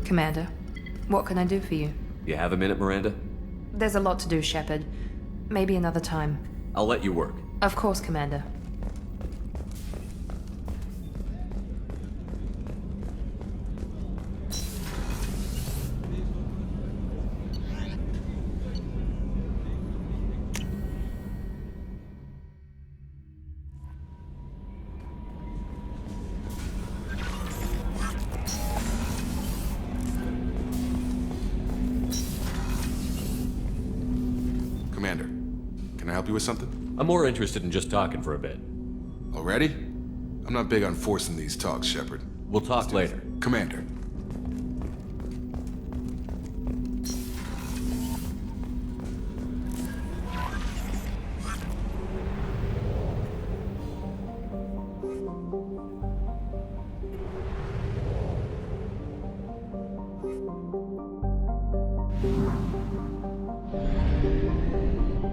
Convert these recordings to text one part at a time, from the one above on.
Commander, what can I do for you? You have a minute, Miranda? There's a lot to do, Shepard. Maybe another time. I'll let you work. Of course, Commander. Commander, can I help you with something? I'm more interested in just talking for a bit. Already? I'm not big on forcing these talks, Shepard. We'll talk later. Commander.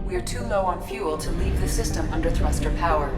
We're too low on fuel to leave the system under thruster power.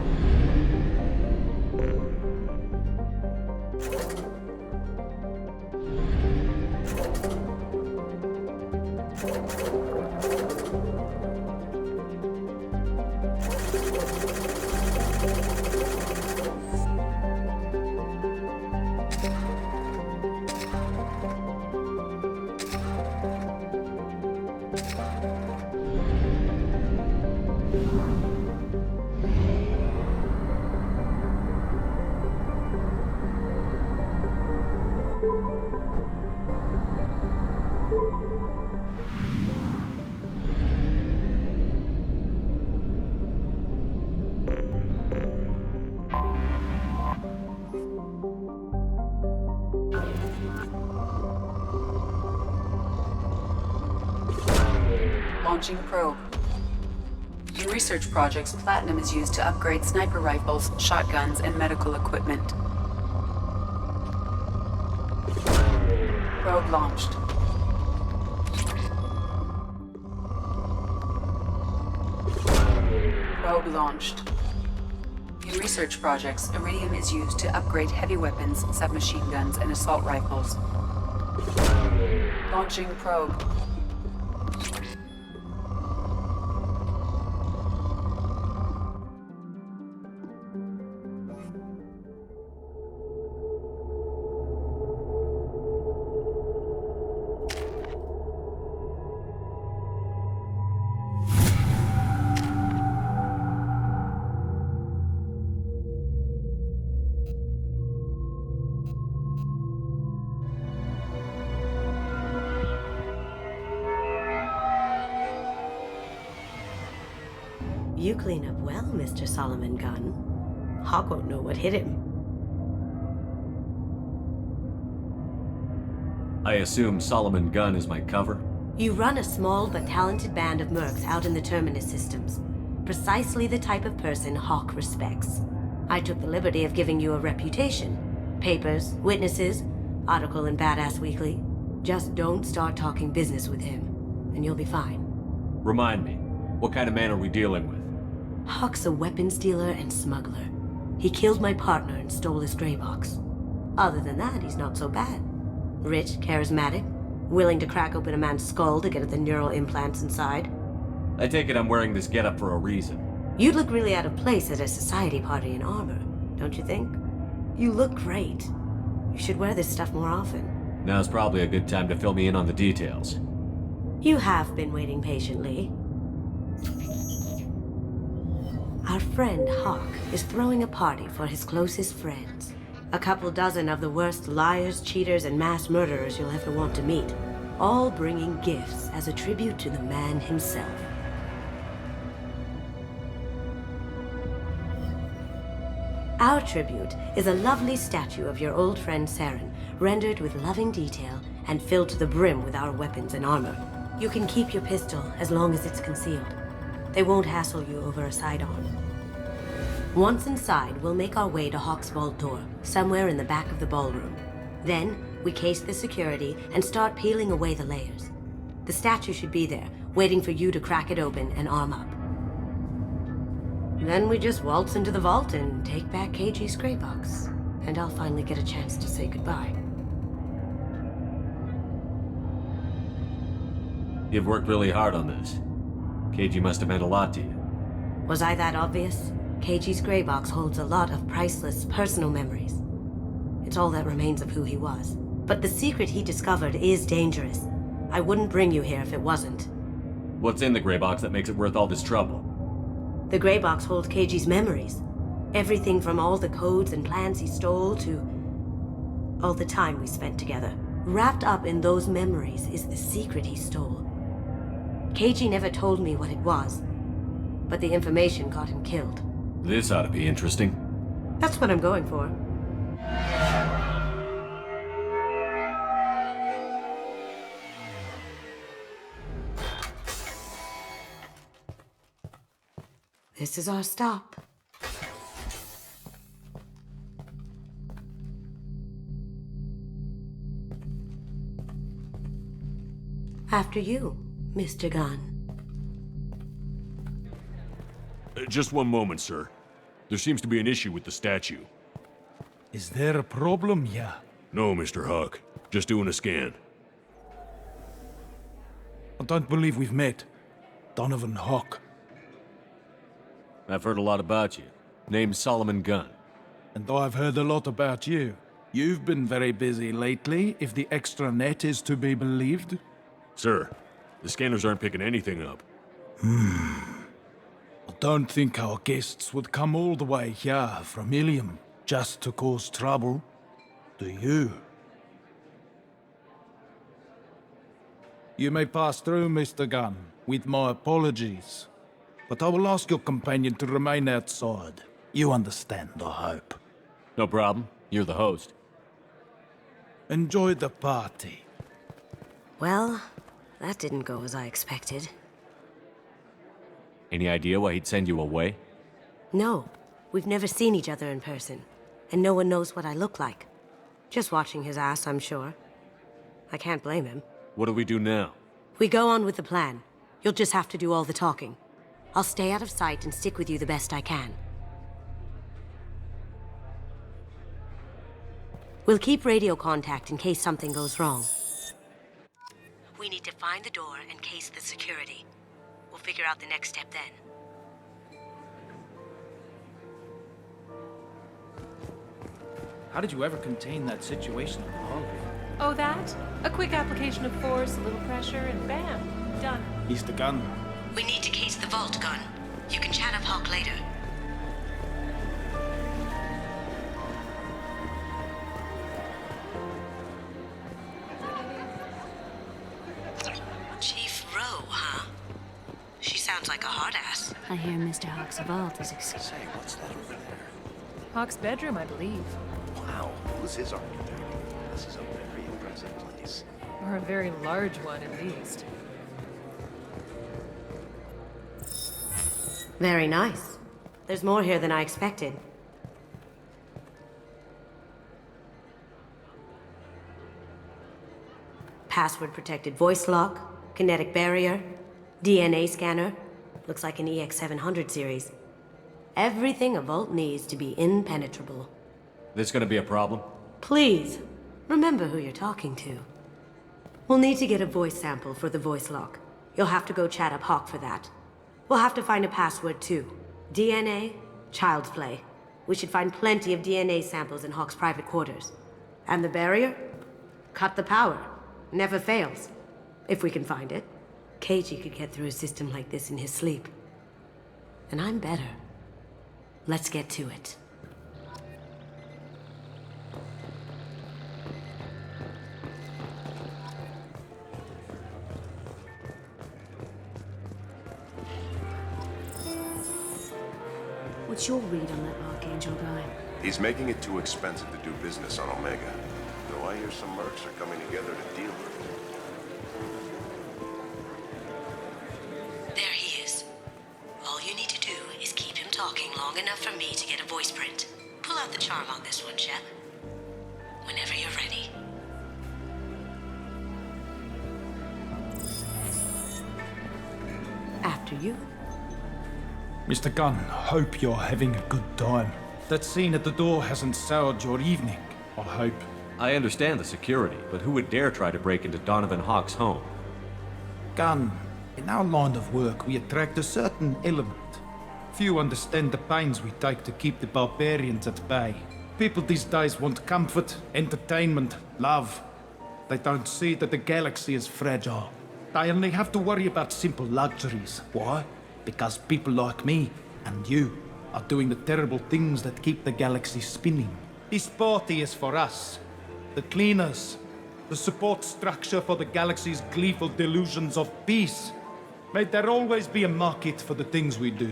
Launching probe. In research projects, platinum is used to upgrade sniper rifles, shotguns, and medical equipment. Probe launched. Probe launched. In research projects, iridium is used to upgrade heavy weapons, submachine guns, and assault rifles. Launching probe. You clean up well, Mr. Solomon Gunn. Hawk won't know what hit him. I assume Solomon Gunn is my cover? You run a small but talented band of mercs out in the Terminus systems. Precisely the type of person Hawk respects. I took the liberty of giving you a reputation. Papers, witnesses, article in Badass Weekly. Just don't start talking business with him, and you'll be fine. Remind me, what kind of man are we dealing with? Hawk's a weapons dealer and smuggler. He killed my partner and stole his gray box. Other than that, he's not so bad. Rich, charismatic, willing to crack open a man's skull to get at the neural implants inside. I take it I'm wearing this getup for a reason. You'd look really out of place at a society party in armor, don't you think? You look great. You should wear this stuff more often. Now's probably a good time to fill me in on the details. You have been waiting patiently. Our friend Hawk is throwing a party for his closest friends. A couple dozen of the worst liars, cheaters, and mass murderers you'll ever want to meet. All bringing gifts as a tribute to the man himself. Our tribute is a lovely statue of your old friend Saren, rendered with loving detail and filled to the brim with our weapons and armor. You can keep your pistol as long as it's concealed. They won't hassle you over a sidearm. Once inside, we'll make our way to Hawk's vault door, somewhere in the back of the ballroom. Then, we case the security and start peeling away the layers. The statue should be there, waiting for you to crack it open and arm up. Then we just waltz into the vault and take back KG's gray box. And I'll finally get a chance to say goodbye. You've worked really hard on this. KG must have meant a lot to you. Was I that obvious? KG's gray box holds a lot of priceless personal memories. It's all that remains of who he was. But the secret he discovered is dangerous. I wouldn't bring you here if it wasn't. What's in the gray box that makes it worth all this trouble? The gray box holds KG's memories. Everything from all the codes and plans he stole to all the time we spent together. Wrapped up in those memories is the secret he stole. KG never told me what it was, but the information got him killed. This ought to be interesting. That's what I'm going for. This is our stop. After you, Mr. Gunn. Just one moment, sir. There seems to be an issue with the statue. Is there a problem here? No, Mr. Huck. Just doing a scan. I don't believe we've met. Donovan Huck. I've heard a lot about you. Name's Solomon Gunn. And I've heard a lot about you. You've been very busy lately, if the extranet is to be believed. Sir, the scanners aren't picking anything up. I don't think our guests would come all the way here from Ilium just to cause trouble. Do you? You may pass through, Mr. Gunn, with my apologies. But I will ask your companion to remain outside. You understand, I hope. No problem. You're the host. Enjoy the party. Well, that didn't go as I expected. Any idea why he'd send you away? No, we've never seen each other in person, and no one knows what I look like. Just watching his ass, I'm sure. I can't blame him. What do we do now? We go on with the plan. You'll just have to do all the talking. I'll stay out of sight and stick with you the best I can. We'll keep radio contact in case something goes wrong. We need to find the door and case the security. We'll figure out the next step then. How did you ever contain that situation in the hallway? Oh, that? A quick application of force, a little pressure, and bam, done. Mr. Gunn. We need to case the vault, Gun. You can chat up Hawk later. Chief Rowe, huh? She sounds like a hard ass. I hear Mr. Hawk's vault is exclusive. Say, what's that over there? Hawk's bedroom, I believe. Wow, who's his architect? This is a very impressive place. Or a very large one, at least. Very nice. There's more here than I expected. Password-protected voice lock, kinetic barrier, DNA scanner. Looks like an EX700 series. Everything a vault needs to be impenetrable. This gonna be a problem? Please, remember who you're talking to. We'll need to get a voice sample for the voice lock. You'll have to go chat up Hawk for that. We'll have to find a password too. DNA, child's play. We should find plenty of DNA samples in Hawk's private quarters. And the barrier? Cut the power. Never fails. If we can find it. KG could get through a system like this in his sleep. And I'm better. Let's get to it. What's your read on that Archangel guy? He's making it too expensive to do business on Omega. Though I hear some mercs are coming together to deal with it. There he is. All you need to do is keep him talking long enough for me to get a voice print. Pull out the charm on this one, Shep. Whenever you're ready. After you. Mr. Gunn, hope you're having a good time. That scene at the door hasn't soured your evening, I hope. I understand the security, but who would dare try to break into Donovan Hawk's home? Gunn, in our line of work, we attract a certain element. Few understand the pains we take to keep the barbarians at bay. People these days want comfort, entertainment, love. They don't see that the galaxy is fragile. They only have to worry about simple luxuries. Why? Because people like me and you are doing the terrible things that keep the galaxy spinning. This party is for us, the cleaners, the support structure for the galaxy's gleeful delusions of peace. May there always be a market for the things we do.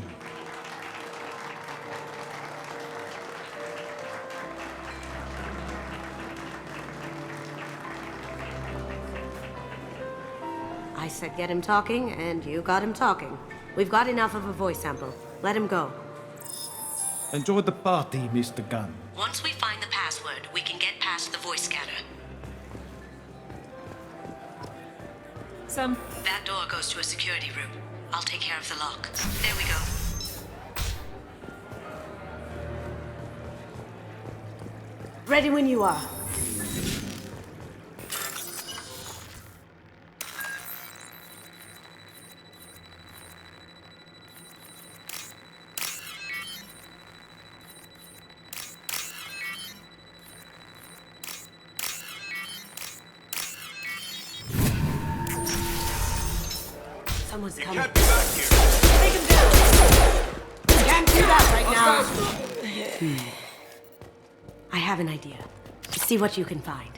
I said get him talking, and you got him talking. We've got enough of a voice sample. Let him go. Enjoy the party, Mr. Gunn. Once we find the password, we can get past the voice scanner. That door goes to a security room. I'll take care of the lock. There we go. Ready when you are. Someone's coming. Can't be back here. Take him down! Can't do that right now! I have an idea. See what you can find.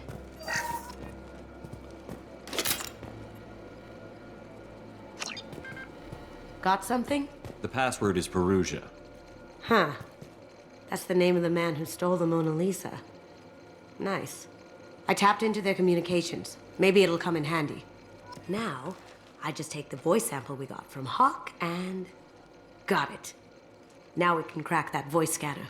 Got something? The password is Perugia. Huh. That's the name of the man who stole the Mona Lisa. Nice. I tapped into their communications. Maybe it'll come in handy. Now, I just take the voice sample we got from Hawk and... got it. Now we can crack that voice scanner.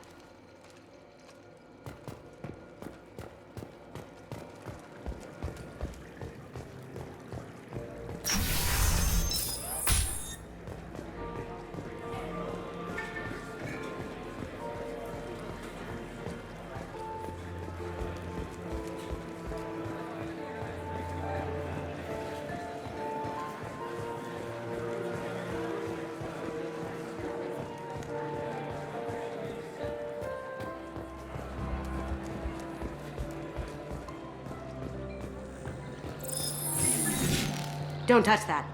Don't touch that.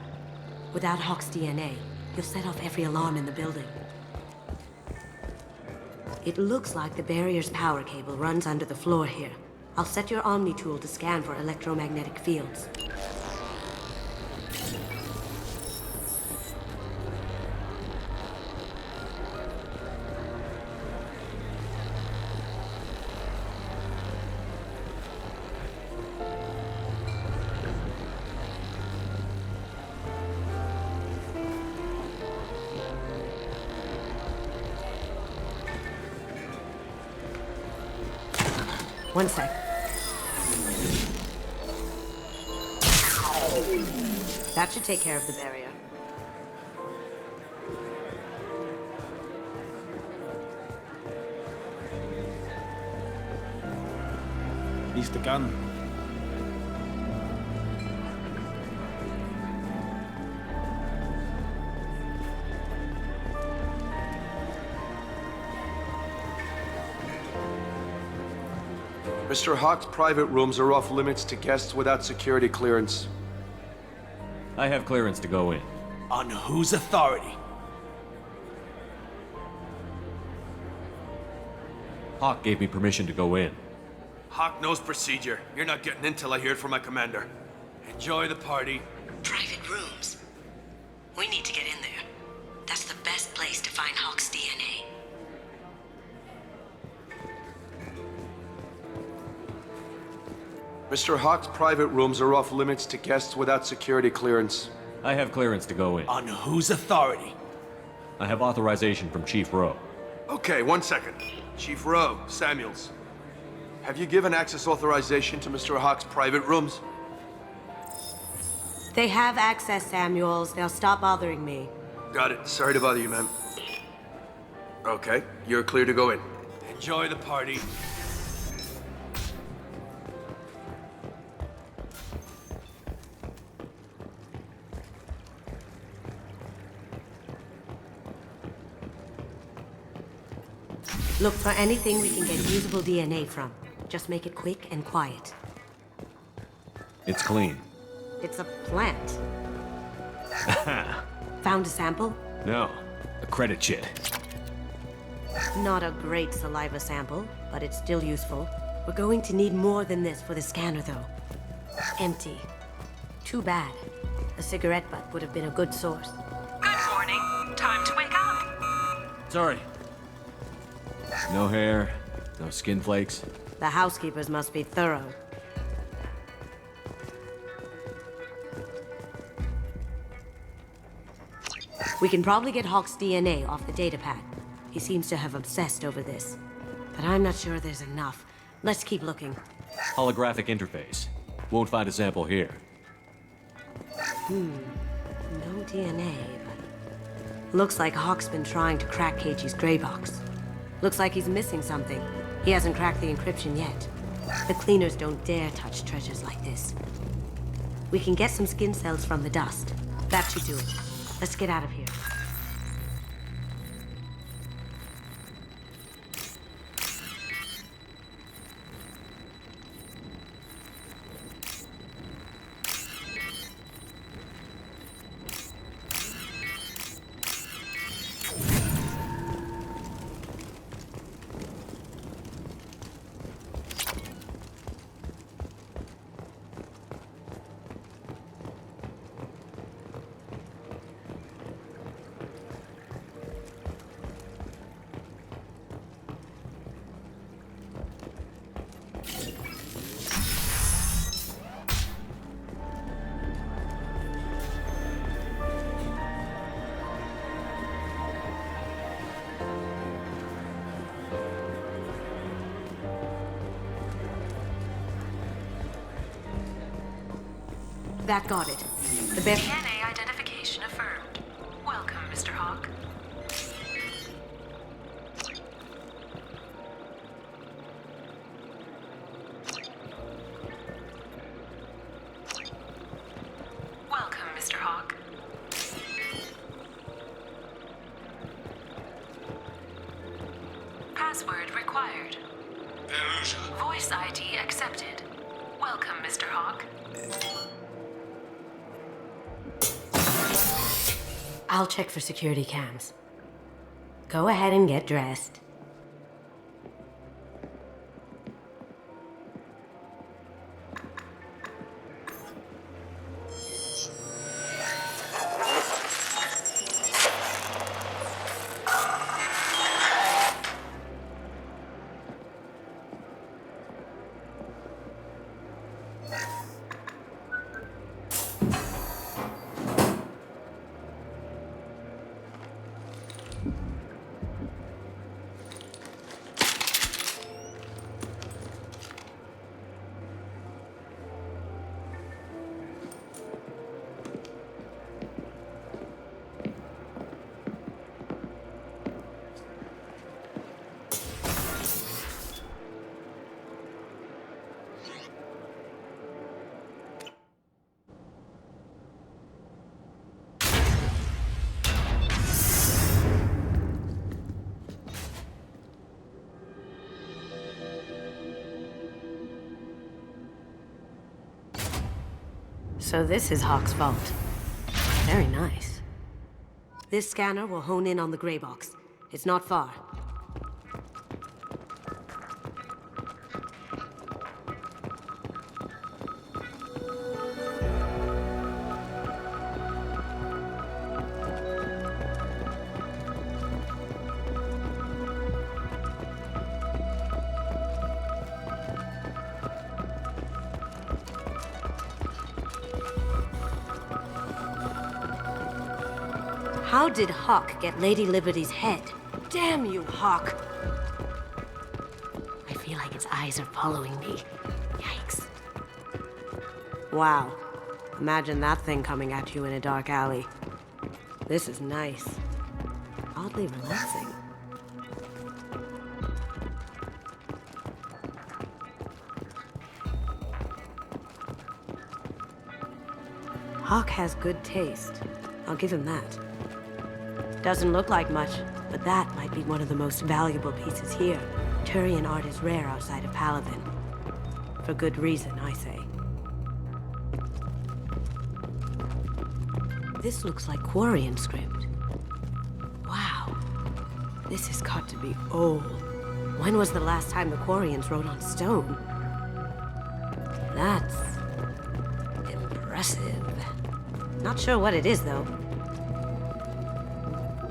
Without Hawk's DNA, you'll set off every alarm in the building. It looks like the barrier's power cable runs under the floor here. I'll set your Omni tool to scan for electromagnetic fields. One sec. That should take care of the barrier. Mr. Gunn. Mr. Hawk's private rooms are off limits to guests without security clearance. I have clearance to go in. On whose authority? Hawk gave me permission to go in. Hawk knows procedure. You're not getting in till I hear it from my commander. Enjoy the party. Private rooms. We need to get in there. That's the best place to find Hawk's DNA. Mr. Hawk's private rooms are off limits to guests without security clearance. I have clearance to go in. On whose authority? I have authorization from Chief Rowe. Okay, 1 second. Chief Rowe, Samuels. Have you given access authorization to Mr. Hawk's private rooms? They have access, Samuels. They'll stop bothering me. Got it. Sorry to bother you, ma'am. Okay, you're clear to go in. Enjoy the party. Look for anything we can get usable DNA from. Just make it quick and quiet. It's clean. It's a plant. Found a sample? No, a credit chit. Not a great saliva sample, but it's still useful. We're going to need more than this for the scanner, though. Empty. Too bad. A cigarette butt would have been a good source. Good morning. Time to wake up. Sorry. No hair, no skin flakes. The housekeepers must be thorough. We can probably get Hawk's DNA off the datapad. He seems to have obsessed over this. But I'm not sure there's enough. Let's keep looking. Holographic interface. Won't find a sample here. No DNA, but... Looks like Hawk's been trying to crack Keiichi's gray box. Looks like he's missing something. He hasn't cracked the encryption yet. The cleaners don't dare touch treasures like this. We can get some skin cells from the dust. That should do it. Let's get out of here. That got it. The best... DNA identification affirmed. Welcome, Mr. Hawk. Welcome, Mr. Hawk. Password required. Voice ID accepted. Welcome, Mr. Hawk. I'll check for security cams. Go ahead and get dressed. So this is Hawk's vault. Very nice. This scanner will hone in on the gray box. It's not far. How did Hawk get Lady Liberty's head? Damn you, Hawk! I feel like its eyes are following me. Yikes. Wow. Imagine that thing coming at you in a dark alley. This is nice. Oddly relaxing. Hawk has good taste. I'll give him that. Doesn't look like much, but that might be one of the most valuable pieces here. Turian art is rare outside of Paladin. For good reason, I say. This looks like Quarian script. Wow. This has got to be old. When was the last time the Quarians wrote on stone? That's impressive. Not sure what it is, though.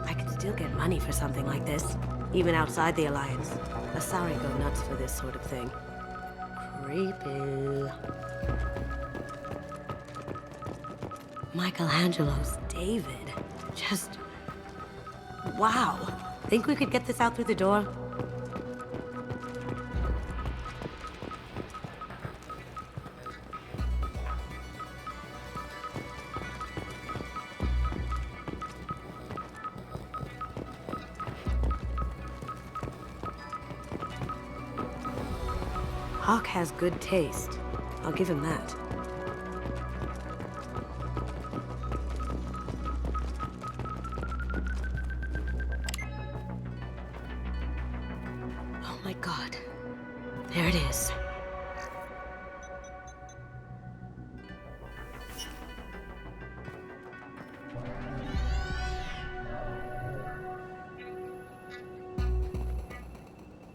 I could still get money for something like this, even outside the Alliance. Asari go nuts for this sort of thing. Creepy. Michelangelo's David. Just... wow. Think we could get this out through the door? Hawk has good taste. I'll give him that. Oh my god. There it is.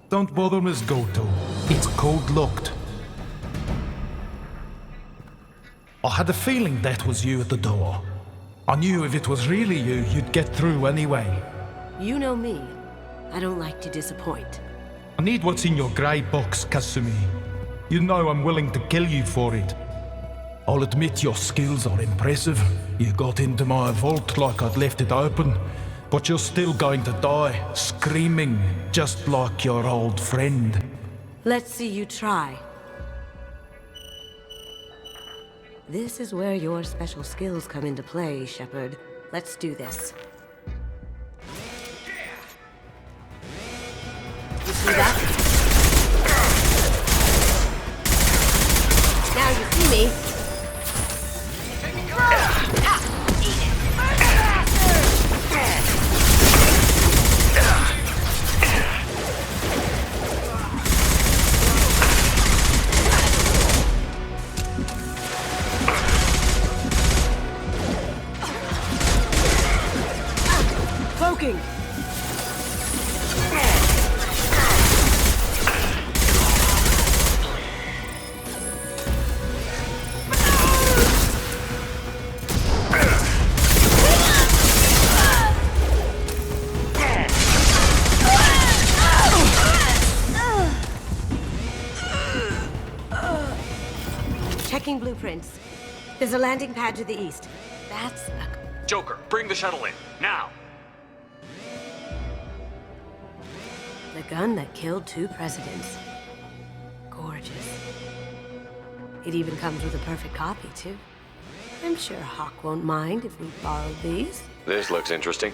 Don't bother, Miss Goto. It's code-locked. I had a feeling that was you at the door. I knew if it was really you, you'd get through anyway. You know me. I don't like to disappoint. I need what's in your grey box, Kasumi. You know I'm willing to kill you for it. I'll admit your skills are impressive. You got into my vault like I'd left it open. But you're still going to die, screaming, just like your old friend. Let's see you try. This is where your special skills come into play, Shepard. Let's do this. You see that? Now you see me. Cloaking. Checking blueprints. There's a landing pad to the east. That's a... Joker, bring the shuttle in, now! The gun that killed 2 presidents. Gorgeous. It even comes with a perfect copy, too. I'm sure Hawk won't mind if we borrow these. This looks interesting.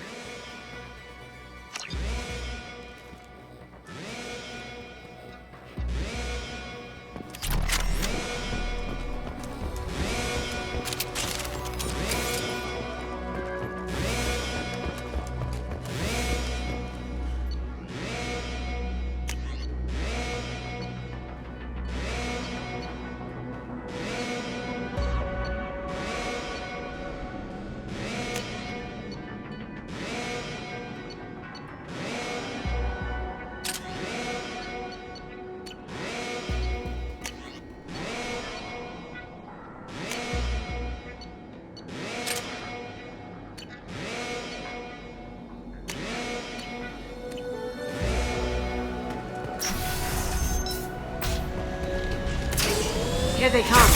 Here they come.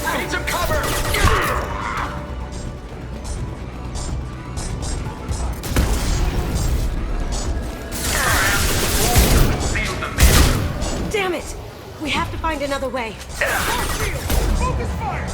I need some cover! Damn it! We have to find another way. Focus fire!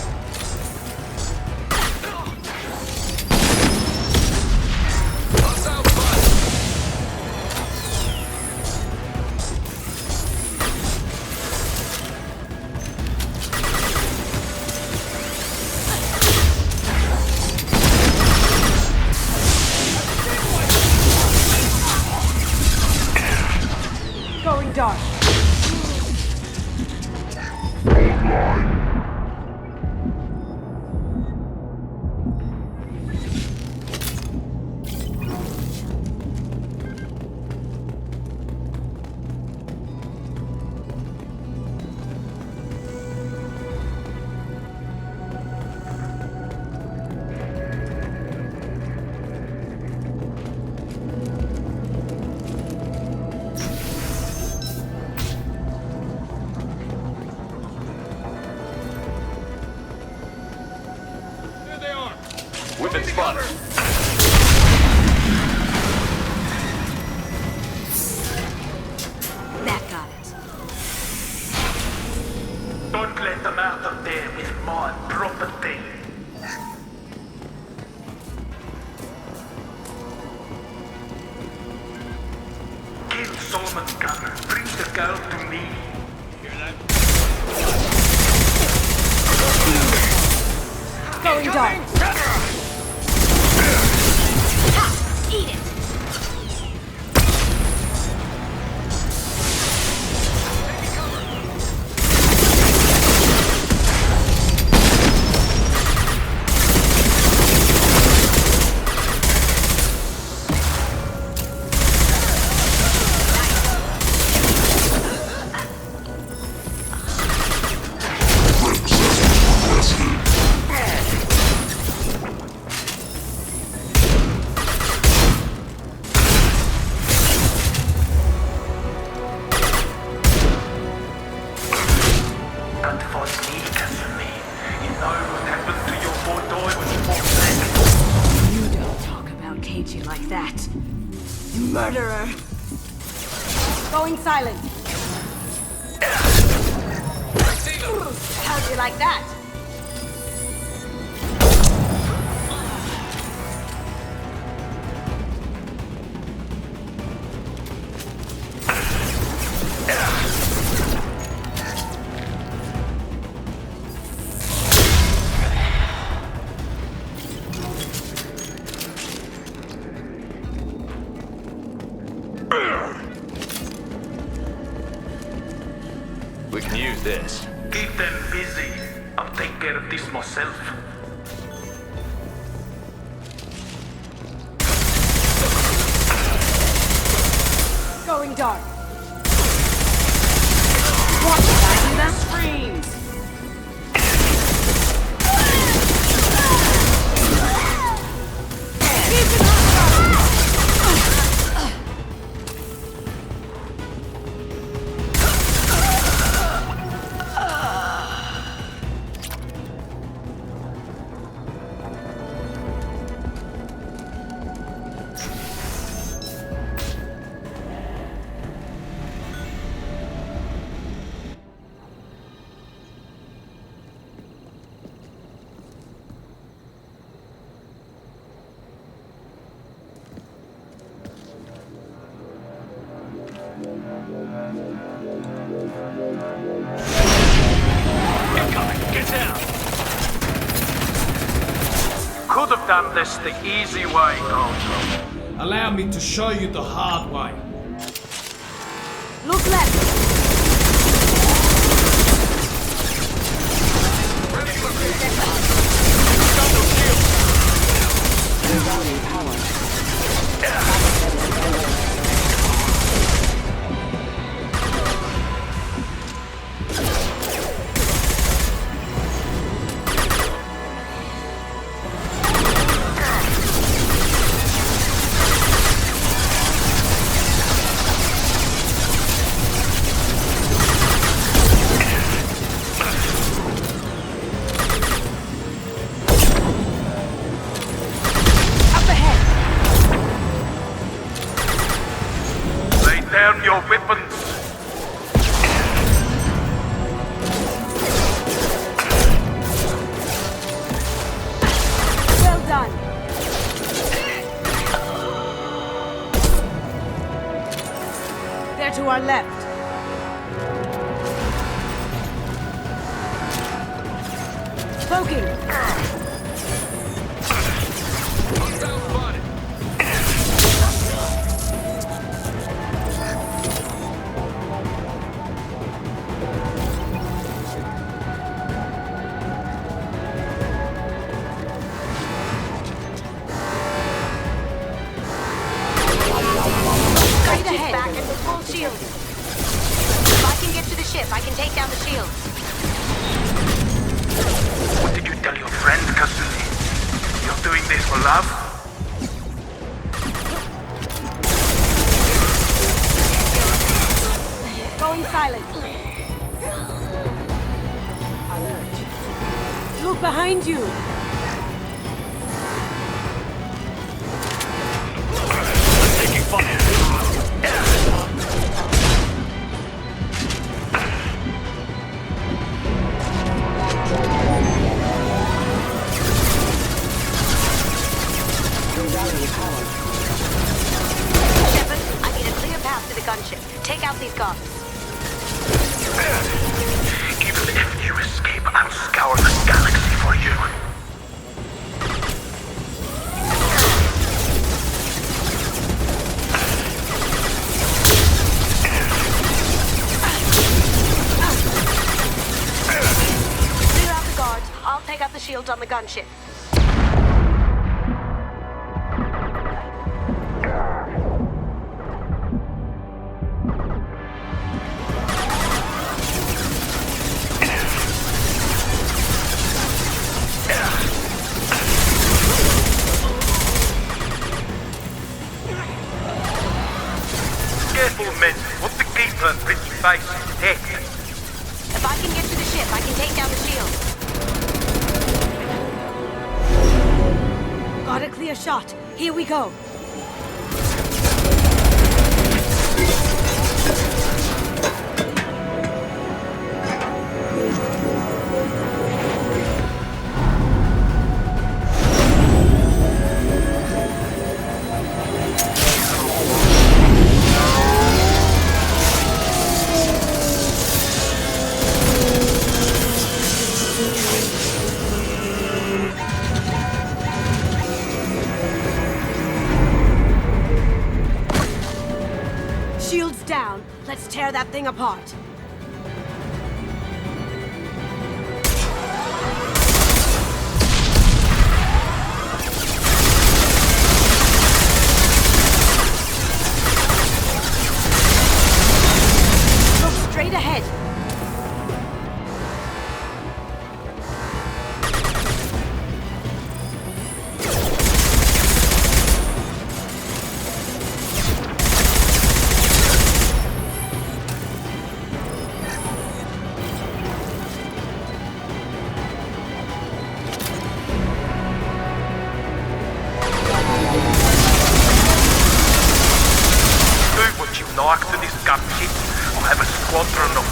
dark. We've been spotted. That got it. Don't let them out of there with my property. Kill Solomon's gunner. Bring the girl to me. Hear that? Going dark. Eat it! Like that. You murderer! Going silent. How'd you like that? We can use this. Keep them busy. I'll take care of this myself. Going dark. What did I do that? Screams. Get down! Could have done this the easy way, Gold. Allow me to show you the hard way. Look left. Down your weapons! Well done. They're to our left. Poking. For love? Going silent. Look behind you. Taking fire. Shepard, I need a clear path to the gunship. Take out these guards. Even if you escape, I'll scour the galaxy for you. Clear out the guards. I'll take out the shields on the gunship. Careful, men. What the keeper and pretty face is dead. If I can get to the ship, I can take down the shield. Got a clear shot. Here we go. Shields down. Let's tear that thing apart. Look straight ahead. To this gunship, I'll have a squadron of...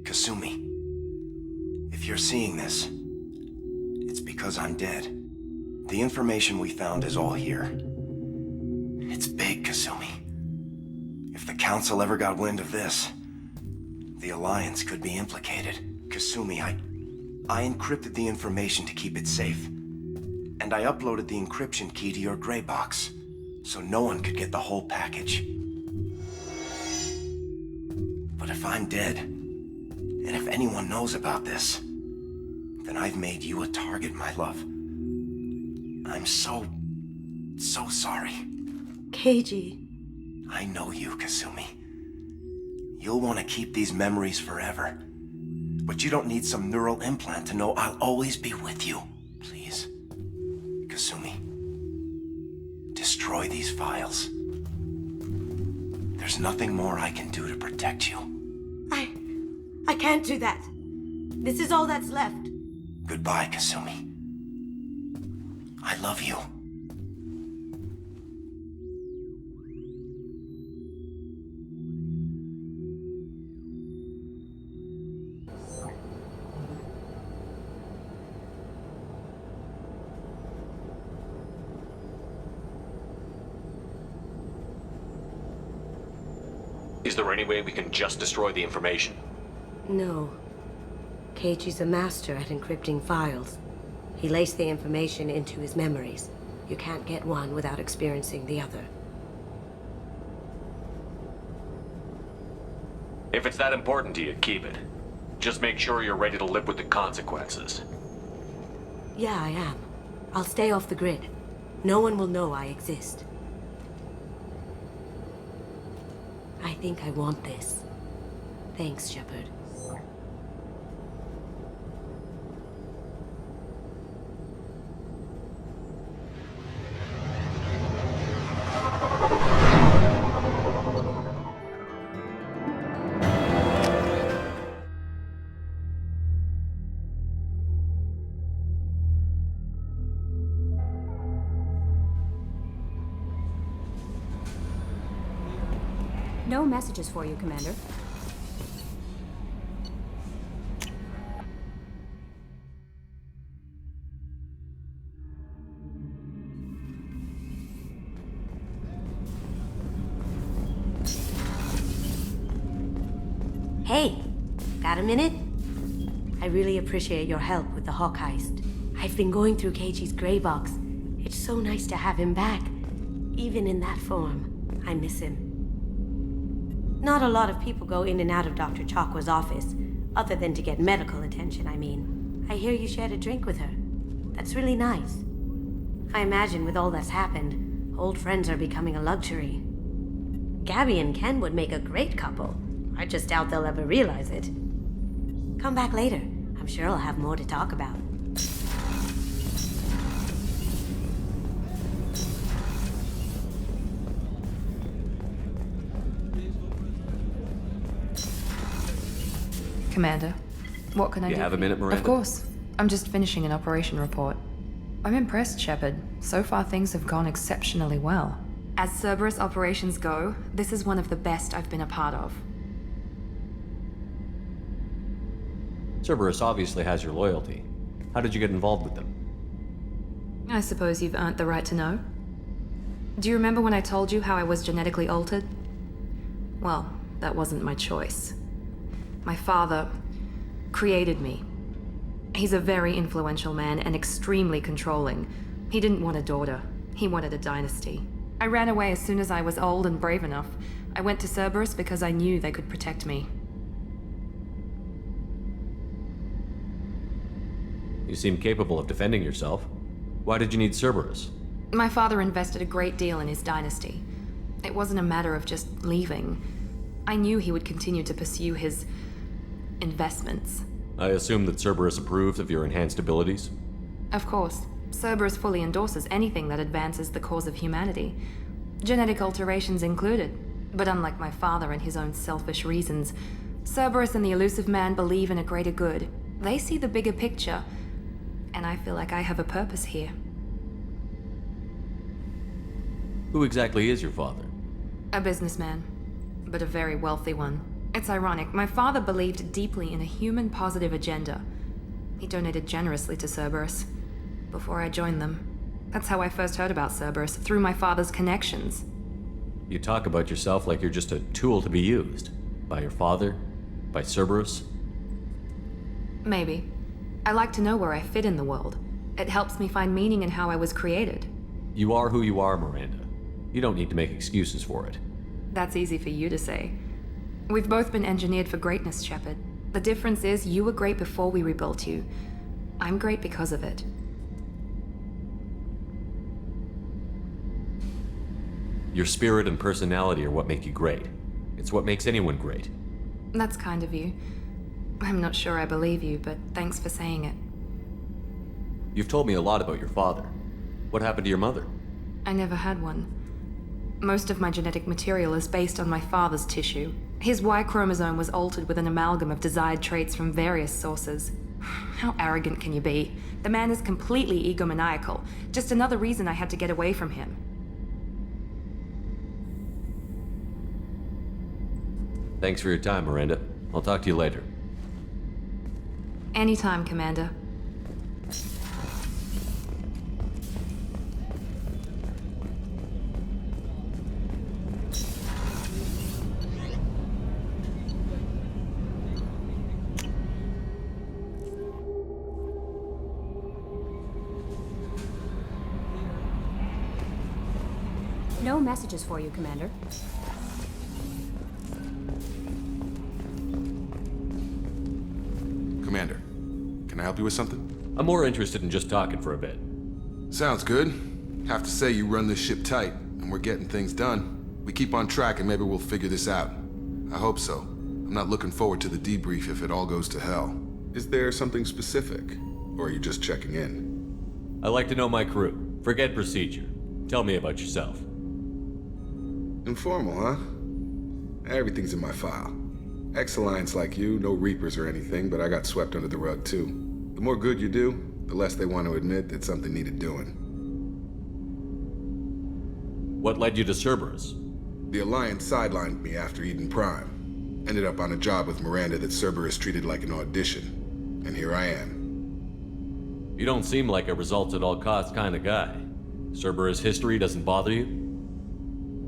Kasumi, if you're seeing this, it's because I'm dead. The information we found is all here. It's big, Kasumi. If the Council ever got wind of this, the Alliance could be implicated. Kasumi, I encrypted the information to keep it safe. And I uploaded the encryption key to your gray box, so no one could get the whole package. But if I'm dead, and if anyone knows about this, then I've made you a target, my love. I'm so sorry. Keiji. I know you, Kasumi. You'll want to keep these memories forever. But you don't need some neural implant to know I'll always be with you. Please, Kasumi, destroy these files. There's nothing more I can do to protect you. I can't do that. This is all that's left. Goodbye, Kasumi. I love you. Is there any way we can just destroy the information? No. Keiichi's a master at encrypting files. He laced the information into his memories. You can't get one without experiencing the other. If it's that important to you, keep it. Just make sure you're ready to live with the consequences. Yeah, I am. I'll stay off the grid. No one will know I exist. I think I want this. Thanks, Shepard. No messages for you, Commander. Hey, got a minute? I really appreciate your help with the Hawk heist. I've been going through Keiichi's gray box. It's so nice to have him back. Even in that form, I miss him. Not a lot of people go in and out of Dr. Chakwa's office, other than to get medical attention, I mean. I hear you shared a drink with her. That's really nice. I imagine with all that's happened, old friends are becoming a luxury. Gabby and Ken would make a great couple. I just doubt they'll ever realize it. Come back later. I'm sure I'll have more to talk about. Commander, what can I do? You have a minute, Miranda? Of course. I'm just finishing an operation report. I'm impressed, Shepard. So far, things have gone exceptionally well. As Cerberus operations go, this is one of the best I've been a part of. Cerberus obviously has your loyalty. How did you get involved with them? I suppose you've earned the right to know. Do you remember when I told you how I was genetically altered? Well, that wasn't my choice. My father created me. He's a very influential man and extremely controlling. He didn't want a daughter. He wanted a dynasty. I ran away as soon as I was old and brave enough. I went to Cerberus because I knew they could protect me. You seem capable of defending yourself. Why did you need Cerberus? My father invested a great deal in his dynasty. It wasn't a matter of just leaving. I knew he would continue to pursue his investments. I assume that Cerberus approved of your enhanced abilities? Of course. Cerberus fully endorses anything that advances the cause of humanity. Genetic alterations included. But unlike my father and his own selfish reasons, Cerberus and the Elusive Man believe in a greater good. They see the bigger picture, and I feel like I have a purpose here. Who exactly is your father? A businessman, but a very wealthy one. It's ironic, my father believed deeply in a human-positive agenda. He donated generously to Cerberus before I joined them. That's how I first heard about Cerberus, through my father's connections. You talk about yourself like you're just a tool to be used. By your father? By Cerberus? Maybe. I like to know where I fit in the world. It helps me find meaning in how I was created. You are who you are, Miranda. You don't need to make excuses for it. That's easy for you to say. We've both been engineered for greatness, Shepard. The difference is you were great before we rebuilt you. I'm great because of it. Your spirit and personality are what make you great. It's what makes anyone great. That's kind of you. I'm not sure I believe you, but thanks for saying it. You've told me a lot about your father. What happened to your mother? I never had one. Most of my genetic material is based on my father's tissue. His Y chromosome was altered with an amalgam of desired traits from various sources. How arrogant can you be? The man is completely egomaniacal. Just another reason I had to get away from him. Thanks for your time, Miranda. I'll talk to you later. Anytime, Commander. No messages for you, Commander. Commander, can I help you with something? I'm more interested in just talking for a bit. Sounds good. Have to say you run this ship tight, and we're getting things done. We keep on track and maybe we'll figure this out. I hope so. I'm not looking forward to the debrief if it all goes to hell. Is there something specific? Or are you just checking in? I like to know my crew. Forget procedure. Tell me about yourself. Informal, huh? Everything's in my file. Ex-Alliance like you, no Reapers or anything, but I got swept under the rug too. The more good you do, the less they want to admit that something needed doing. What led you to Cerberus? The Alliance sidelined me after Eden Prime. Ended up on a job with Miranda that Cerberus treated like an audition. And here I am. You don't seem like a results-at-all-costs kind of guy. Cerberus history doesn't bother you?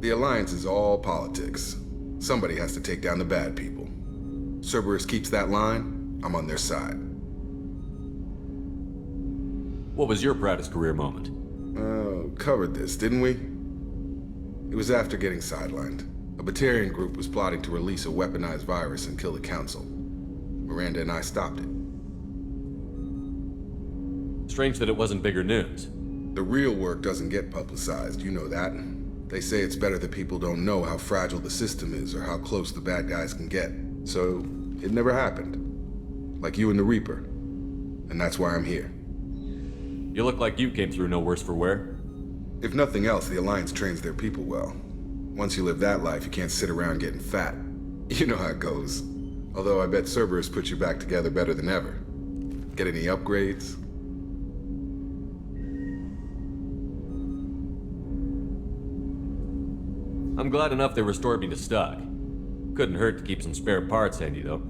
The Alliance is all politics. Somebody has to take down the bad people. Cerberus keeps that line, I'm on their side. What was your proudest career moment? Covered this, didn't we? It was after getting sidelined. A Batarian group was plotting to release a weaponized virus and kill the Council. Miranda and I stopped it. Strange that it wasn't bigger news. The real work doesn't get publicized, you know that. They say it's better that people don't know how fragile the system is or how close the bad guys can get. So, it never happened. Like you and the Reaper. And that's why I'm here. You look like you came through no worse for wear. If nothing else, the Alliance trains their people well. Once you live that life, you can't sit around getting fat. You know how it goes. Although I bet Cerberus put you back together better than ever. Get any upgrades? I'm glad enough they restored me to stock. Couldn't hurt to keep some spare parts handy, though.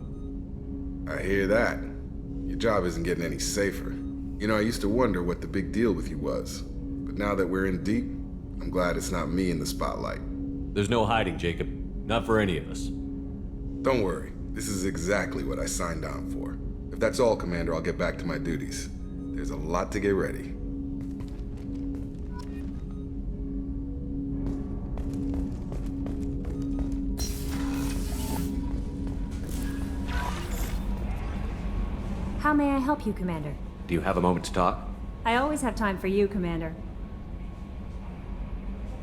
I hear that. Your job isn't getting any safer. You know, I used to wonder what the big deal with you was. But now that we're in deep, I'm glad it's not me in the spotlight. There's no hiding, Jacob. Not for any of us. Don't worry. This is exactly what I signed on for. If that's all, Commander, I'll get back to my duties. There's a lot to get ready. How may I help you, Commander? Do you have a moment to talk? I always have time for you, Commander.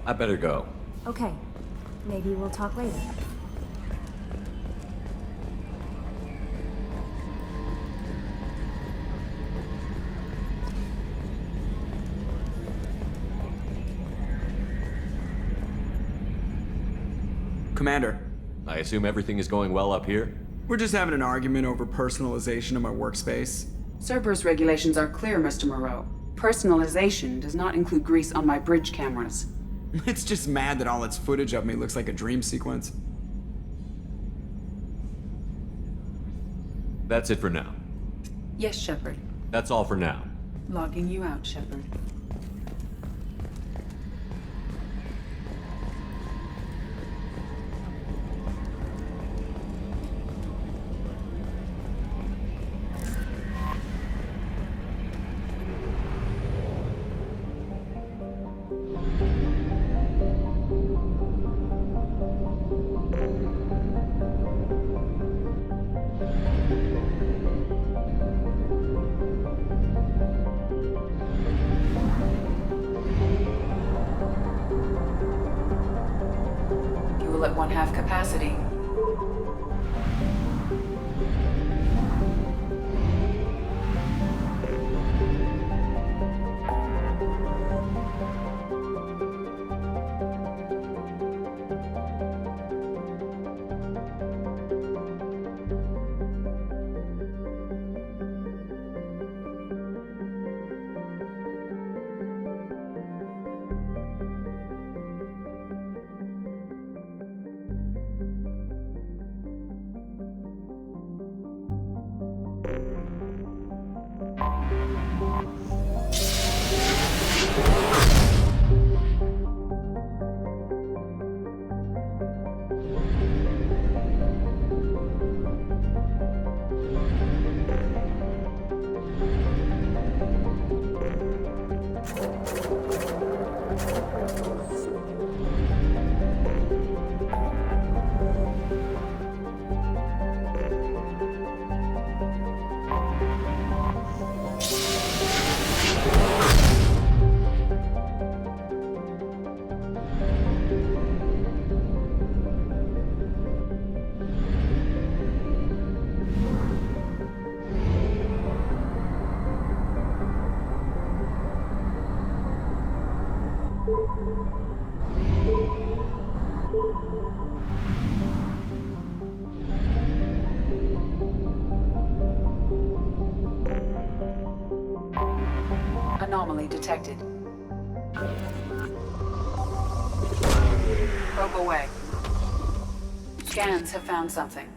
I better go. Okay. Maybe we'll talk later. Commander. I assume everything is going well up here? We're just having an argument over personalization of my workspace. Cerberus regulations are clear, Mr. Moreau. Personalization does not include grease on my bridge cameras. It's just mad that all its footage of me looks like a dream sequence. That's it for now. Yes, Shepard. That's all for now. Logging you out, Shepard. Fuel at 1/2 capacity. Anomaly detected. Probe away. Scans have found something.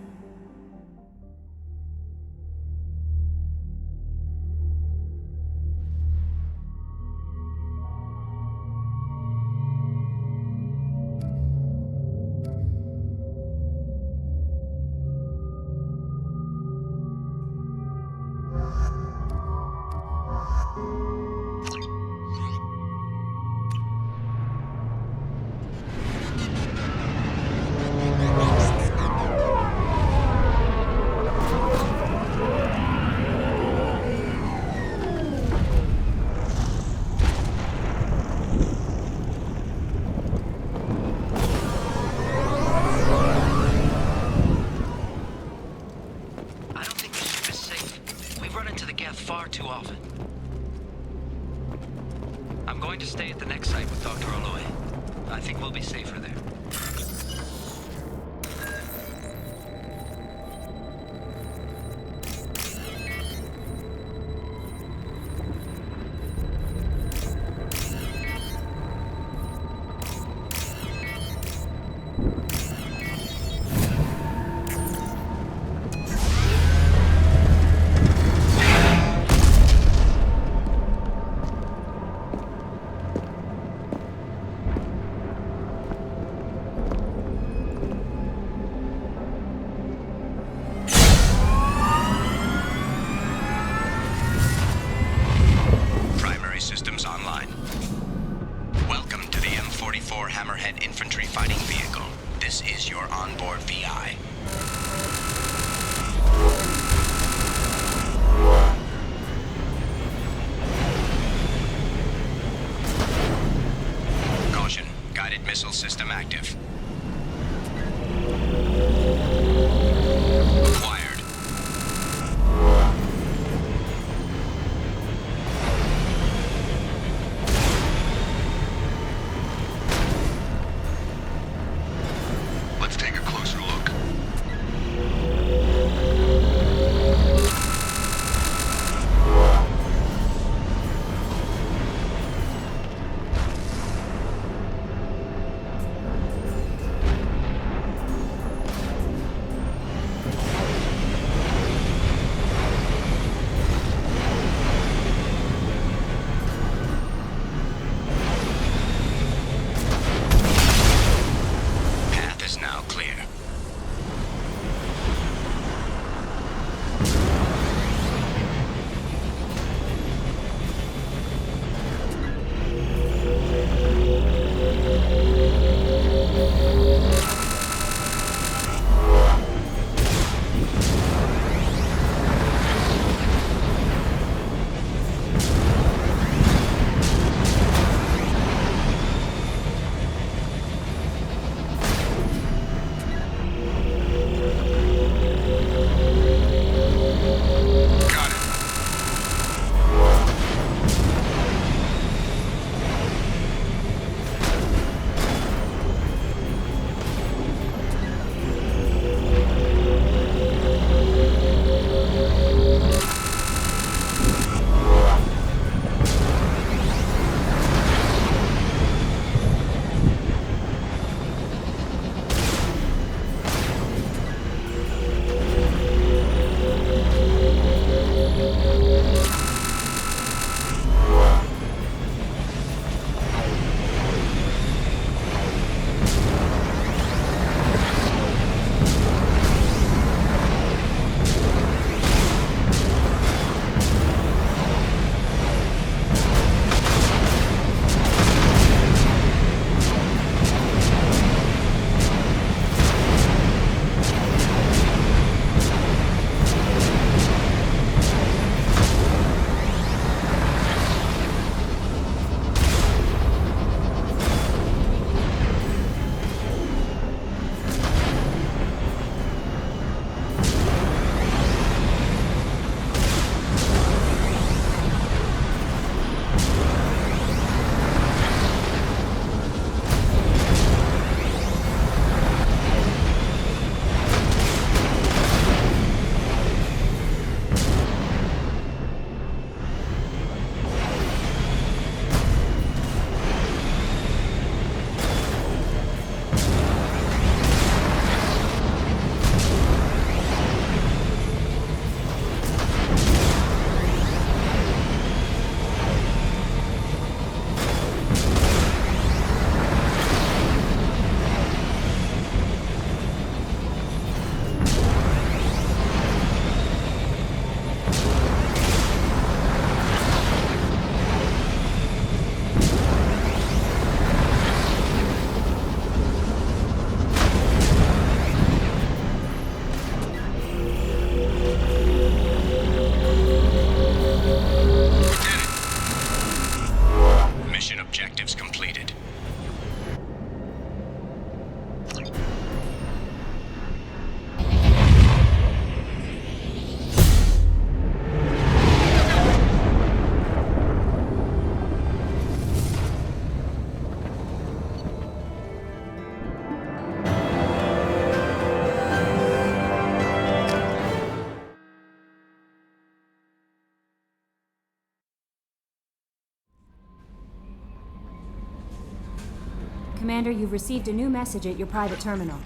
Commander, you've received a new message at your private terminal.